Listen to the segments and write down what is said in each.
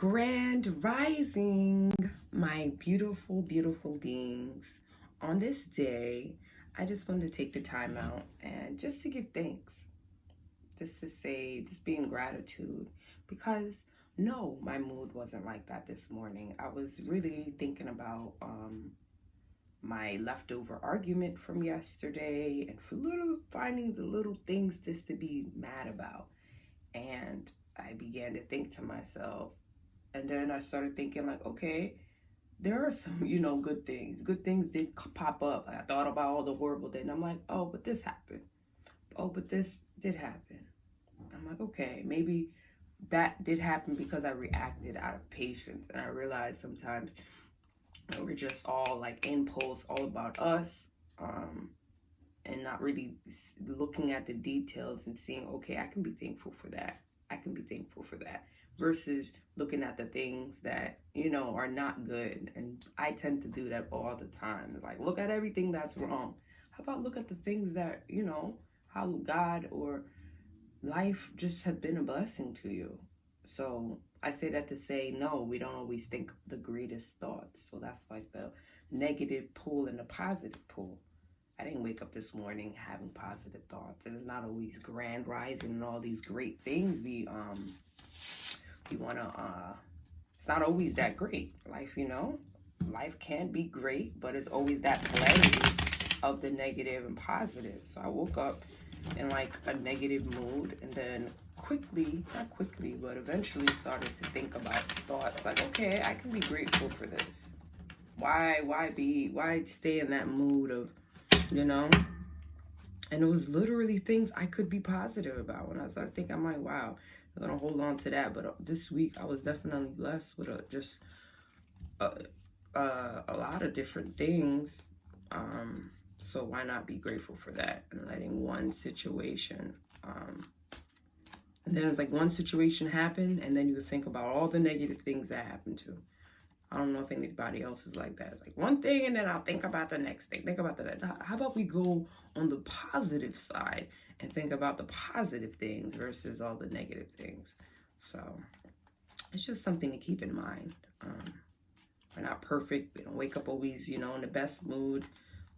Grand Rising, my beautiful, beautiful beings. On this day, I just wanted to take the time out and just to give thanks, just to say, just be in gratitude because no, my mood wasn't like that this morning. I was really thinking about my leftover argument from yesterday and finding the little things just to be mad about. And I began to think to myself, and then I started thinking like, okay, there are some, good things. Good things did pop up. I thought about all the horrible things. I'm like, oh, but this happened. Oh, but this did happen. I'm like, okay, maybe that did happen because I reacted out of patience. And I realized sometimes we're just all like impulse, all about us, and not really looking at the details and seeing, okay, I can be thankful for that. I can be thankful for that. Versus looking at the things that, are not good. And I tend to do that all the time. It's like, look at everything that's wrong. How about look at the things that, how God or life just have been a blessing to you. So I say that to say, no, we don't always think the greatest thoughts. So that's like the negative pull and the positive pull. I didn't wake up this morning having positive thoughts. And it's not always grand rising and all these great things we want to, it's not always that great. Life, life can be great, but it's always that blend of the negative and positive. So I woke up in like a negative mood and then not quickly, but eventually started to think about thoughts like, okay, I can be grateful for this. Why stay in that mood of, and it was literally things I could be positive about. When I started thinking, I'm like, wow, I'm gonna hold on to that. But this week I was definitely blessed with a lot of different things. So why not be grateful for that and letting one situation, and then it's like one situation happened and then you think about all the negative things that happened to. I don't know if anybody else is like that. It's like one thing and then I'll think about the next thing. Think about that. How about we go on the positive side and think about the positive things versus all the negative things? So it's just something to keep in mind. We're not perfect. We don't wake up always, in the best mood.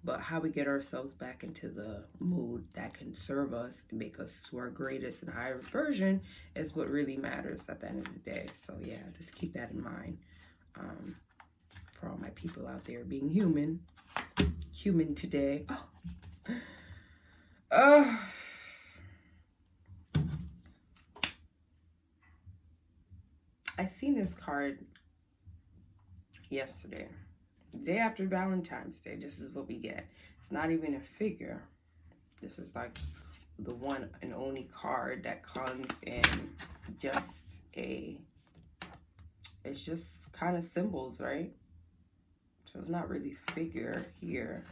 But how we get ourselves back into the mood that can serve us and make us to our greatest and higher version is what really matters at the end of the day. So yeah, just keep that in mind. For all my people out there being human today. I seen this card yesterday, day after Valentine's Day. This is what we get. It's not even a figure. This is like the one and only card that comes in just it's just kind of symbols, right? So it's not really figure here,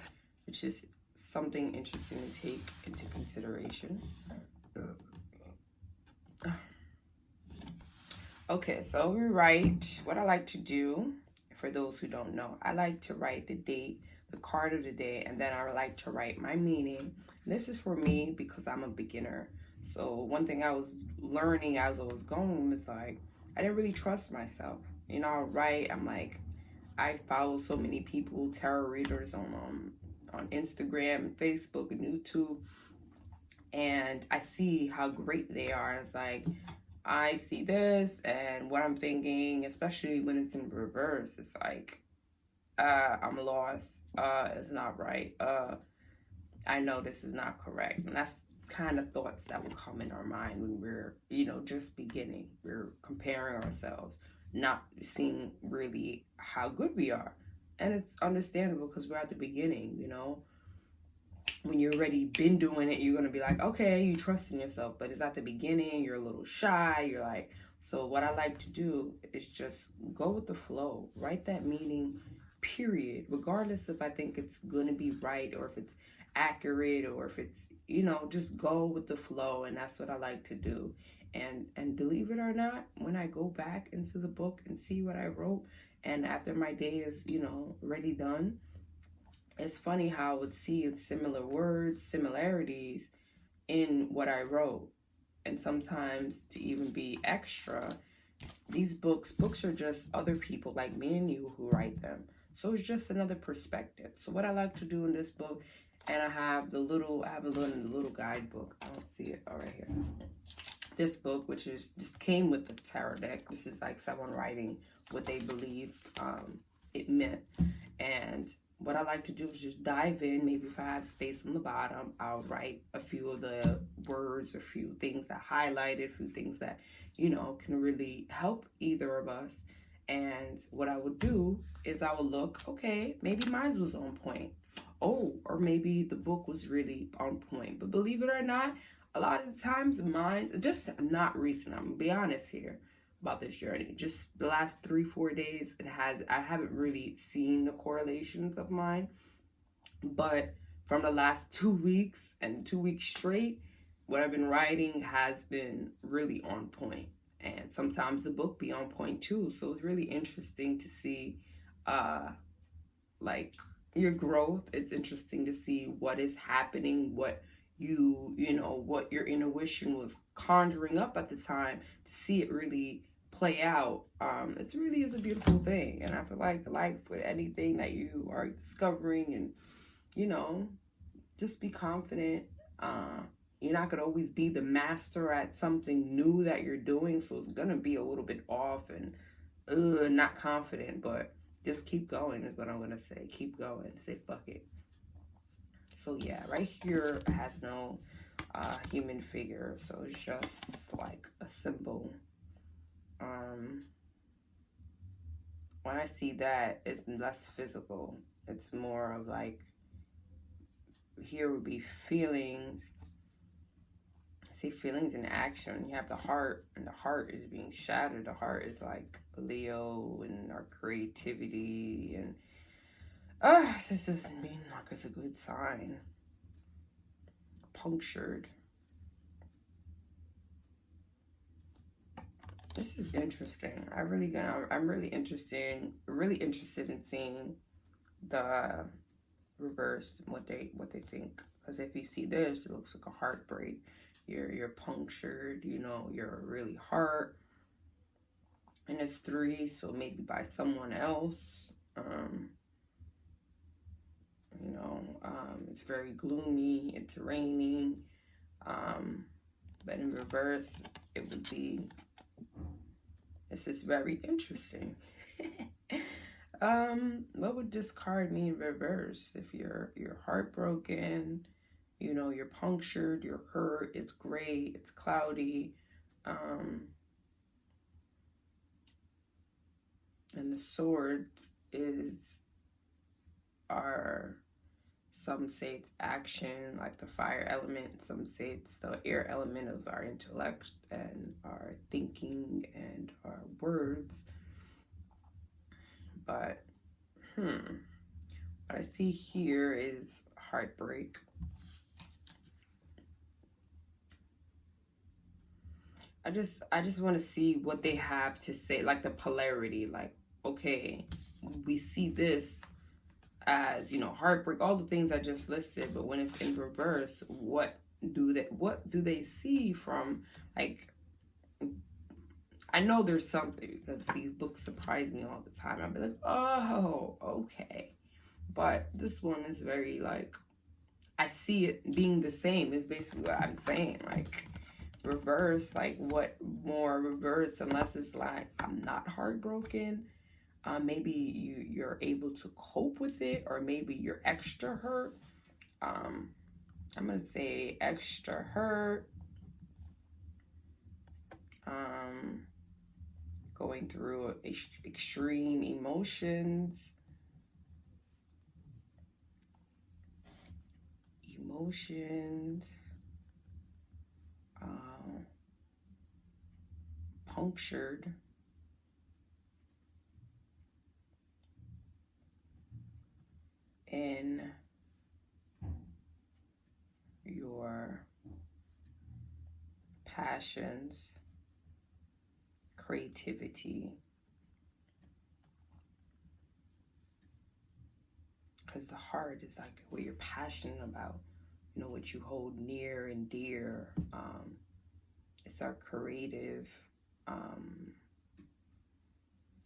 which is something interesting to take into consideration. Okay, so we write what I like to do. For those who don't know, I like to write the date, the card of the day, and then I like to write my meaning. And this is for me because I'm a beginner. So one thing I was learning as I was going was like, I didn't really trust myself. I'll write, I'm like, I follow so many people, tarot readers on Instagram and Facebook and YouTube, and I see how great they are. It's like, I see this and what I'm thinking, especially when it's in reverse, it's like, I'm lost. It's not right. I know this is not correct. And that's kind of thoughts that will come in our mind when we're, just beginning. We're comparing ourselves, not seeing really how good we are. And it's understandable because we're at the beginning, When you're already been doing it, you're going to be like, okay, you trust in yourself. But it's at the beginning, you're a little shy. You're like, so what I like to do is just go with the flow. Write that meaning, period. Regardless if I think it's going to be right or if it's accurate or if it's, just go with the flow. And that's what I like to do. And believe it or not, when I go back into the book and see what I wrote, and after my day is, already done, it's funny how I would see similar words, similarities in what I wrote. And sometimes to even be extra, These books are just other people like me and you who write them. So it's just another perspective. So what I like to do in this book, and I have a little guidebook. I don't see it. Oh, right here. This book, which is just came with the tarot deck. This is like someone writing what they believe it meant. And what I like to do is just dive in. Maybe if I have space on the bottom, I'll write a few of the words, a few things that highlighted, a few things that, you know, can really help either of us. And what I would do is I would look, okay, maybe mine was on point. Oh, or maybe the book was really on point. But believe it or not, a lot of the times mine, just not recent, I'm gonna be honest here about this journey. Just the last 3-4 days, I haven't really seen the correlations of mine. But from the last 2 weeks and 2 weeks straight, what I've been writing has been really on point. And sometimes the book be on point too. So it's really interesting to see like your growth. It's interesting to see what is happening, what you know, what your intuition was conjuring up at the time, to see it really play out. It really is a beautiful thing. And I feel like life, with anything that you are discovering, and you know, just be confident. You're not gonna always be the master at something new that you're doing, so it's gonna be a little bit off and not confident, but just keep going is what I'm gonna say. Keep going. Say fuck it. So yeah, right here has no human figure, so it's just like a symbol. When I see that, it's less physical. It's more of like, here would be feelings. I see feelings in action. You have the heart, and the heart is being shattered. The heart is like Leo and our creativity, and this doesn't mean like it's a good sign. Punctured. This is interesting. I'm really interested in seeing the reverse, what they think. Because if you see this, it looks like a heartbreak. You're punctured, you know, you're really hurt. And it's 3, so maybe by someone else. You know, it's very gloomy, it's raining. But in reverse, it would be, this is very interesting. What would this card mean reverse? If you're heartbroken, you know, you're punctured, you're hurt, it's gray, it's cloudy, and the swords are, some say it's action, like the fire element. Some say it's the air element of our intellect and our thinking and our words. But, what I see here is heartbreak. I just want to see what they have to say, like the polarity, like, okay, we see this as, you know, heartbreak, all the things I just listed, but when it's in reverse, what do they see from, like, I know there's something, because these books surprise me all the time. I'll be like, oh, okay. But this one is very, like, I see it being the same is basically what I'm saying. Like, reverse, like, what more reverse, unless it's like, I'm not heartbroken. Maybe you're able to cope with it, or maybe you're extra hurt. I'm going to say extra hurt. Going through extreme emotions. Punctured. In your passions, creativity, because the heart is like what you're passionate about, you know, what you hold near and dear. It's our creative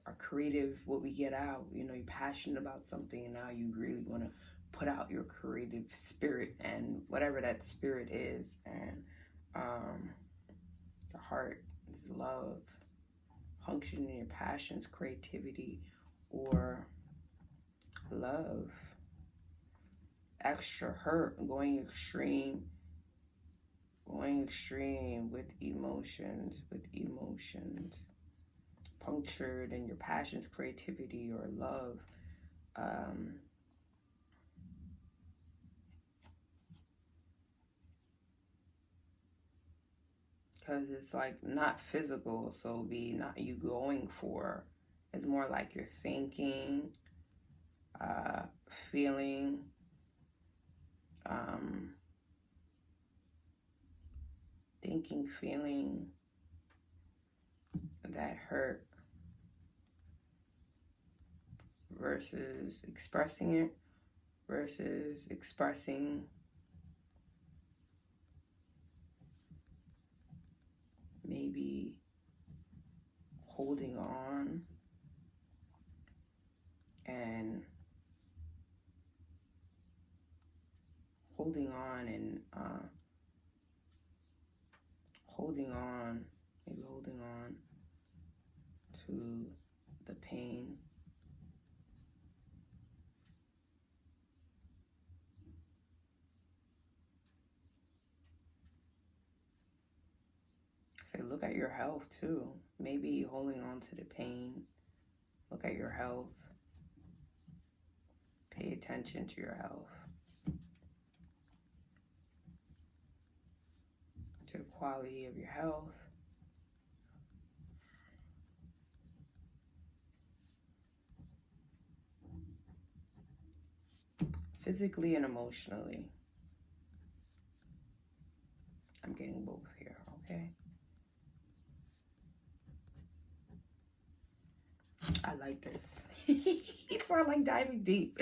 our creative, what we get out. You know, you're passionate about something and now you really want to put out your creative spirit and whatever that spirit is. And the heart is love, function in your passions, creativity, or love. Extra hurt, going extreme with emotions, punctured in your passions, creativity, or love. Because it's like not physical, so be not you going for. It's more like you're thinking, feeling, feeling that hurt versus expressing it, versus expressing maybe holding on and holding on to the pain. Say, look at your health too. Maybe holding on to the pain. Look at your health. Pay attention to your health. To the quality of your health. Physically and emotionally. I'm getting both here, okay? I like this. So I like diving deep.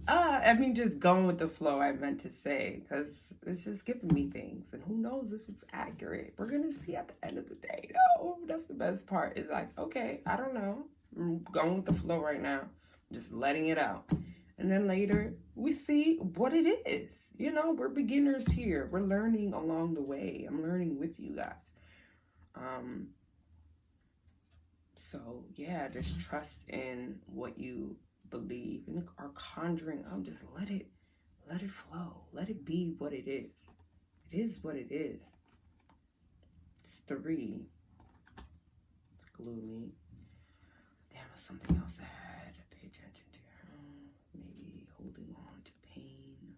I mean, just going with the flow, I meant to say, because it's just giving me things. And who knows if it's accurate. We're going to see at the end of the day. No, that's the best part. It's like, okay, I don't know. I'm going with the flow right now. I'm just letting it out. And then later, we see what it is. You know, we're beginners here. We're learning along the way. I'm learning with you guys. So, yeah, just trust in what you believe and are conjuring up. Just let it flow. Let it be what it is. It is what it is. It's 3. It's gloomy. Damn, was something else I had to pay attention to. Maybe holding on to pain.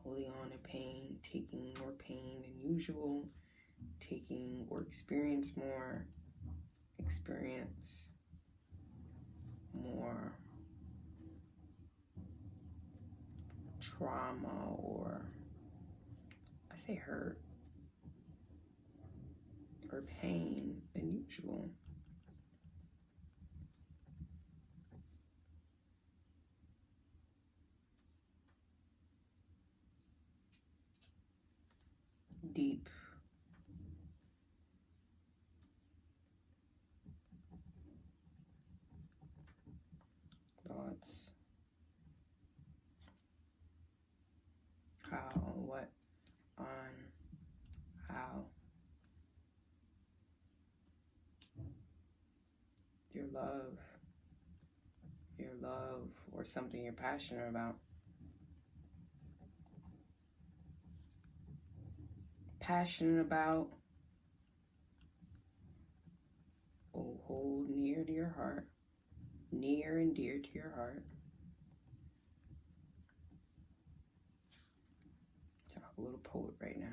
Holding on to pain, taking more pain than usual. Taking or experience more trauma, or I say hurt or pain than usual. Deep thoughts. How your love or something you're passionate about. Passionate about will hold near to your heart, near and dear to your heart. Talk a little poet right now.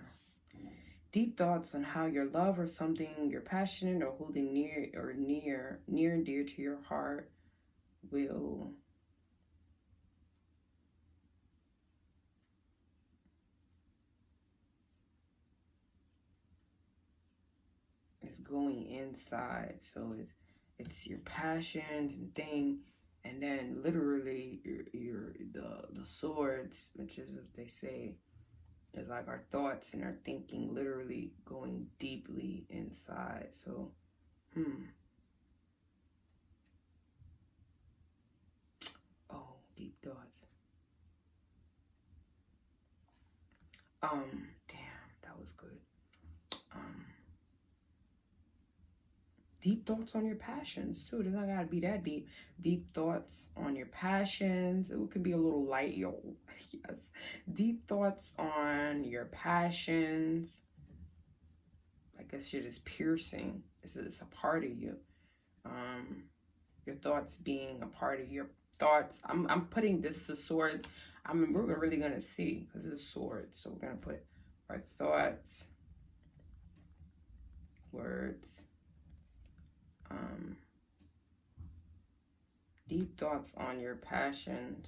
Deep thoughts on how your love or something you're passionate or holding near and dear to your heart will is going inside. So it's your passion and thing, and then literally the swords, which is what they say, is like our thoughts and our thinking literally going deeply inside. So Oh, deep thoughts. Damn, that was good. Deep thoughts on your passions too. It doesn't gotta be that deep. Deep thoughts on your passions. It could be a little light, yo. Yes. Deep thoughts on your passions. Like that shit is piercing. It's a part of you. Your thoughts being a part of your thoughts. I'm putting this to sword. We're really gonna see because it's a sword. So we're gonna put our thoughts, words, deep thoughts on your passions,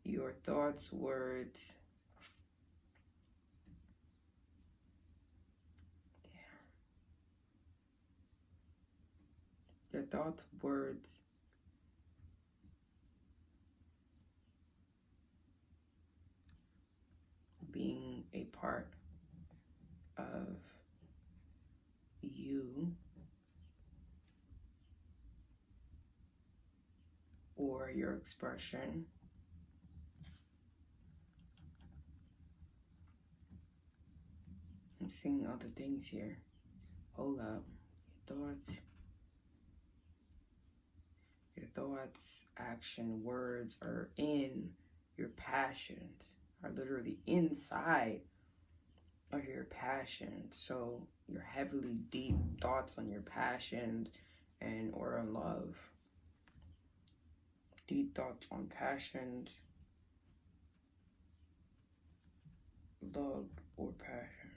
your thoughts, words. Your thoughts, words, being a part of you or your expression. I'm seeing other things here. Hold up. Your thoughts, action, words are in your passions, are literally inside of your passions. So your heavily deep thoughts on your passions and or on love. Deep thoughts on passions, love or passions.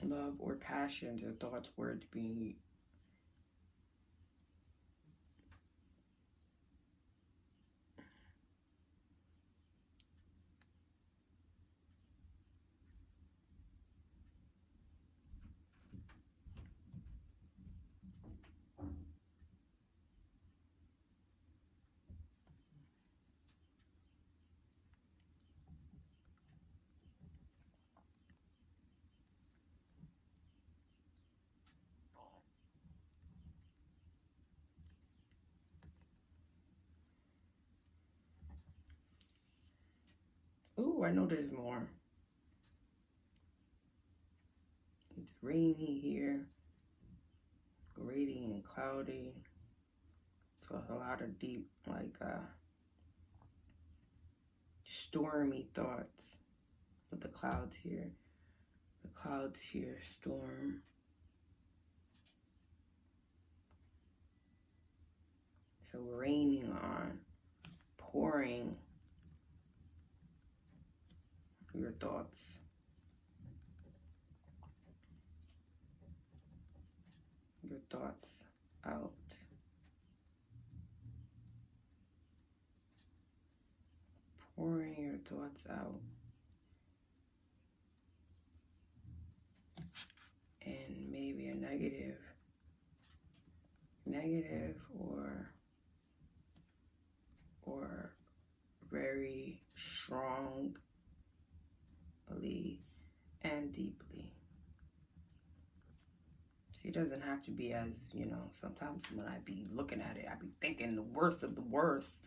Love or passions, your thoughts, words being ooh, I know there's more. It's rainy here, rainy and cloudy. So a lot of deep, like stormy thoughts with the clouds here. The clouds here, storm. So raining on, pouring your thoughts. Your thoughts out. Pouring your thoughts out. And maybe a negative or very strongly and deeply. See, it doesn't have to be as, sometimes when I be looking at it, I be thinking the worst of the worst.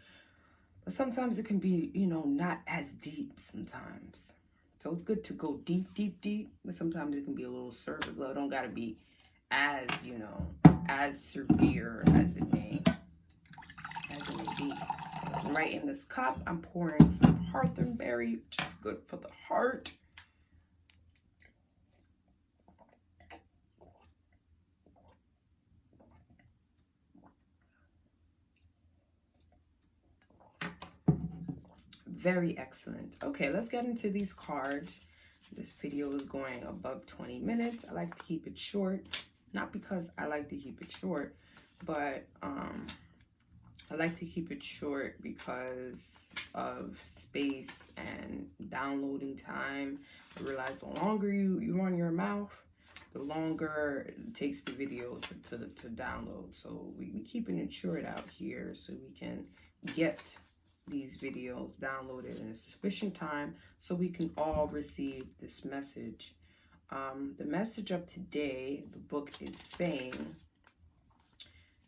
But sometimes it can be, not as deep sometimes. So it's good to go deep, deep, deep. But sometimes it can be a little surface level. It don't got to be as, as severe as it may be. Right in this cup, I'm pouring some Hawthornberry, which is good for the heart. Very excellent. Okay, let's get into these cards. This video is going above 20 minutes. I like to keep it short. Not because I like to keep it short, but I like to keep it short because of space and downloading time. I realize the longer you run your mouth, the longer it takes the video to download. So we keeping it short out here so we can get these videos downloaded in a sufficient time so we can all receive this message The message of today, the book is saying,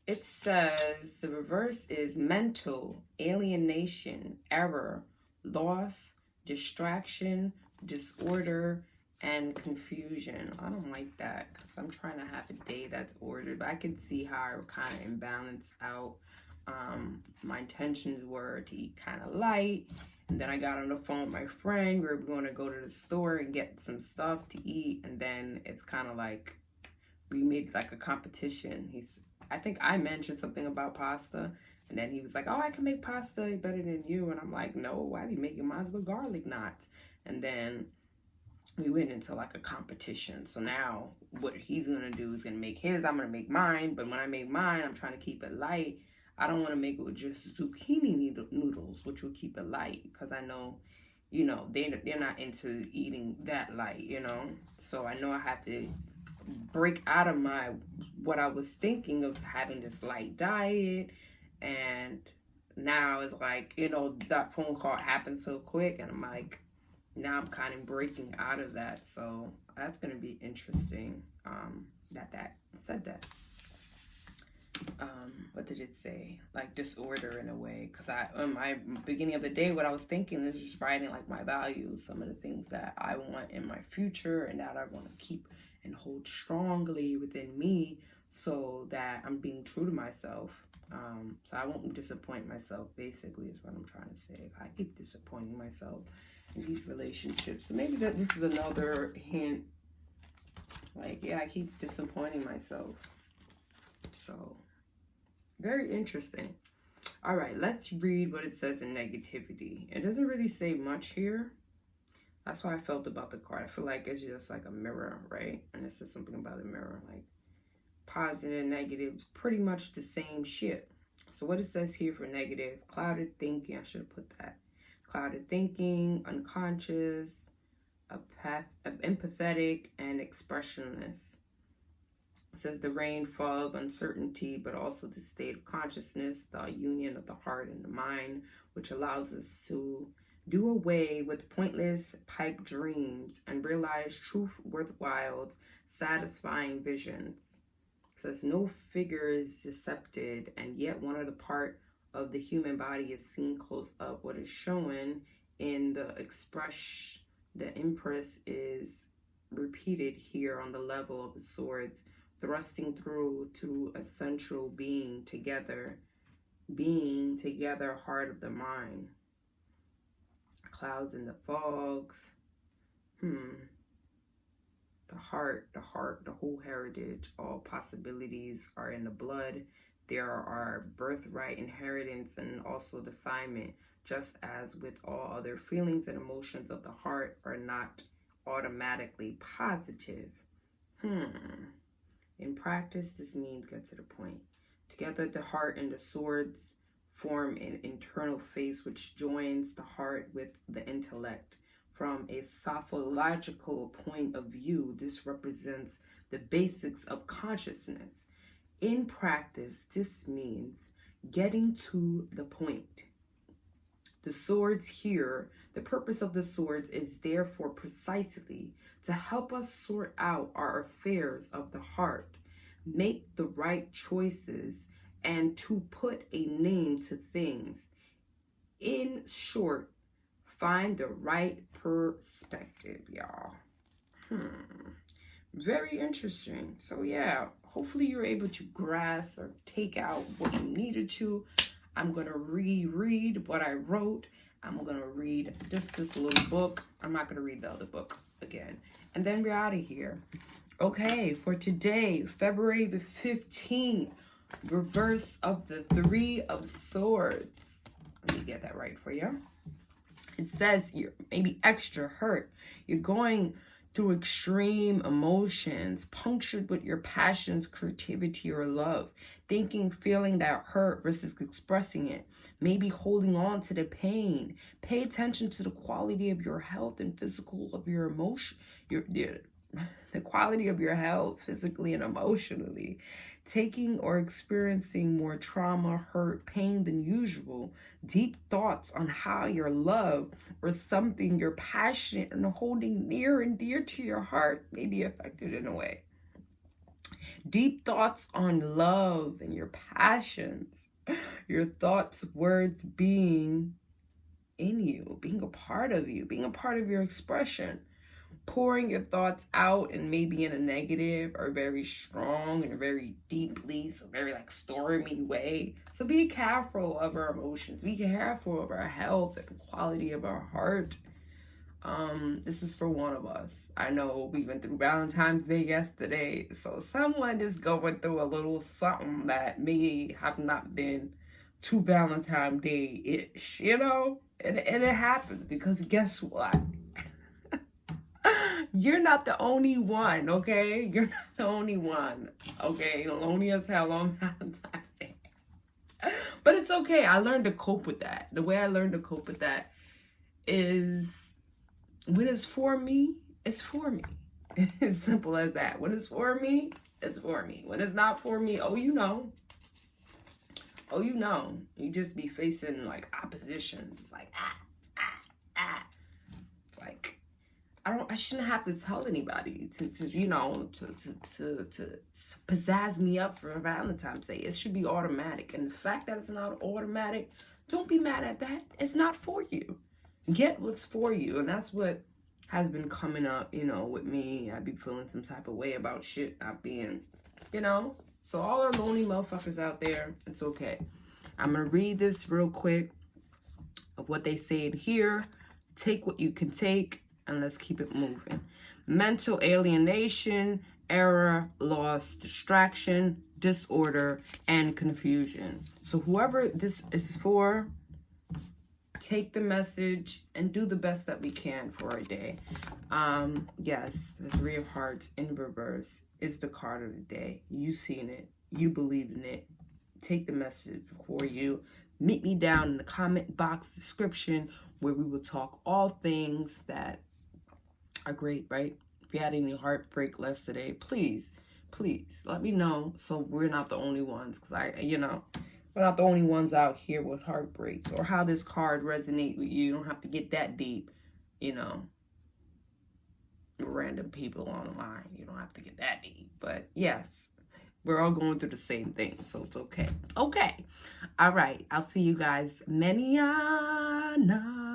it says the reverse is mental alienation, error, loss, distraction, disorder, and confusion. I don't like that because I'm trying to have a day that's ordered, but I can see how I kind of imbalance out. My intentions were to eat kind of light, and then I got on the phone with my friend. We were going to go to the store and get some stuff to eat, and then it's kind of like we made like a competition. I think I mentioned something about pasta, and then he was like, "Oh, I can make pasta better than you," and I'm like, "No, I be making mine with garlic knots." And then we went into like a competition. So now what he's gonna do is gonna make his, I'm gonna make mine, but when I make mine, I'm trying to keep it light. I don't want to make it with just zucchini noodles, which will keep it light, because I know, you know, they're not into eating that light, you know. So I know I have to break out of what I was thinking of having this light diet. And now it's like, you know, that phone call happened so quick, and I'm like, now I'm kind of breaking out of that. So that's going to be interesting that said that. What did it say? Like disorder in a way. Because my beginning of the day, what I was thinking is just writing like my values, some of the things that I want in my future and that I want to keep and hold strongly within me, so that I'm being true to myself. So I won't disappoint myself, basically, is what I'm trying to say. If I keep disappointing myself in these relationships, so maybe this is another hint. Like, yeah, I keep disappointing myself. So, very interesting. All right, let's read what it says in negativity. It doesn't really say much here. That's how I felt about the card. I feel like it's just like a mirror, right? And it says something about a mirror, like positive, negative, pretty much the same shit. So what it says here for negative, clouded thinking, I should have put that. Clouded thinking, unconscious, empathetic, and expressionless. It says the rain, fog, uncertainty, but also the state of consciousness, the union of the heart and the mind, which allows us to do away with pointless pipe dreams and realize truth worthwhile, satisfying visions. It says no figure is decepted, and yet one of the part of the human body is seen close up. What is shown in the impress is repeated here on the level of the swords, thrusting through to a central being together, heart of the mind. Clouds and the fogs. The heart, the whole heritage, all possibilities are in the blood. There are birthright, inheritance, and also the assignment, just as with all other feelings and emotions of the heart are not automatically positive. In practice, this means get to the point. Together, the heart and the swords form an internal face which joins the heart with the intellect. From a sophological point of view, this represents the basics of consciousness. In practice, this means getting to the point. The swords here, the purpose of the swords is therefore precisely to help us sort out our affairs of the heart, make the right choices, and to put a name to things. In short, find the right perspective, y'all. Very interesting. So yeah, hopefully you're able to grasp or take out what you needed to. I'm going to reread what I wrote. I'm going to read just this little book. I'm not going to read the other book again. And then we're out of here. Okay, for today, February the 15th, reverse of the Three of Swords. Let me get that right for you. It says you're maybe extra hurt. You're going through extreme emotions, punctured with your passions, creativity, or love. Thinking, feeling that hurt versus expressing it. Maybe holding on to the pain. Pay attention to the quality of your health and physical of your emotion, the quality of your health, physically and emotionally, taking or experiencing more trauma, hurt, pain than usual, deep thoughts on how your love or something you're passionate and holding near and dear to your heart may be affected in a way. Deep thoughts on love and your passions, your thoughts, words being in you, being a part of you, being a part of your expression. Pouring your thoughts out and maybe in a negative or very strong and very deeply, so very like stormy way. So be careful of our emotions. Be careful of our health and quality of our heart. This is for one of us. I know we went through Valentine's Day yesterday, so someone is going through a little something that may have not been too Valentine's Day-ish, you know? And it happens because guess what? You're not the only one, okay? You're not the only one, okay? Lonely as hell on Valentine's Day. But it's okay. I learned to cope with that. The way I learned to cope with that is when it's for me, it's for me. It's simple as that. When it's for me, it's for me. When it's not for me, oh, you know. Oh, you know. You just be facing like opposition. It's like, It's like, I shouldn't have to tell anybody to pizzazz me up for Valentine's Day. It should be automatic. And the fact that it's not automatic, don't be mad at that. It's not for you. Get what's for you. And that's what has been coming up, you know, with me. I be feeling some type of way about shit not being, you know. So all our lonely motherfuckers out there, it's okay. I'm going to read this real quick of what they say in here. Take what you can take. And let's keep it moving. Mental alienation, error, loss, distraction, disorder, and confusion. So whoever this is for, take the message and do the best that we can for our day. Yes, the Three of Hearts in reverse is the card of the day. You seen it. You believe in it. Take the message for you. Meet me down in the comment box description where we will talk all things that are great, right? If you had any heartbreak less today, please let me know so we're not the only ones, because we're not the only ones out here with heartbreaks, or how this card resonates with you. You don't have to get that deep, you know, random people online. You don't have to get that deep, but yes, we're all going through the same thing, so it's okay. Okay. All right. I'll see you guys mañana.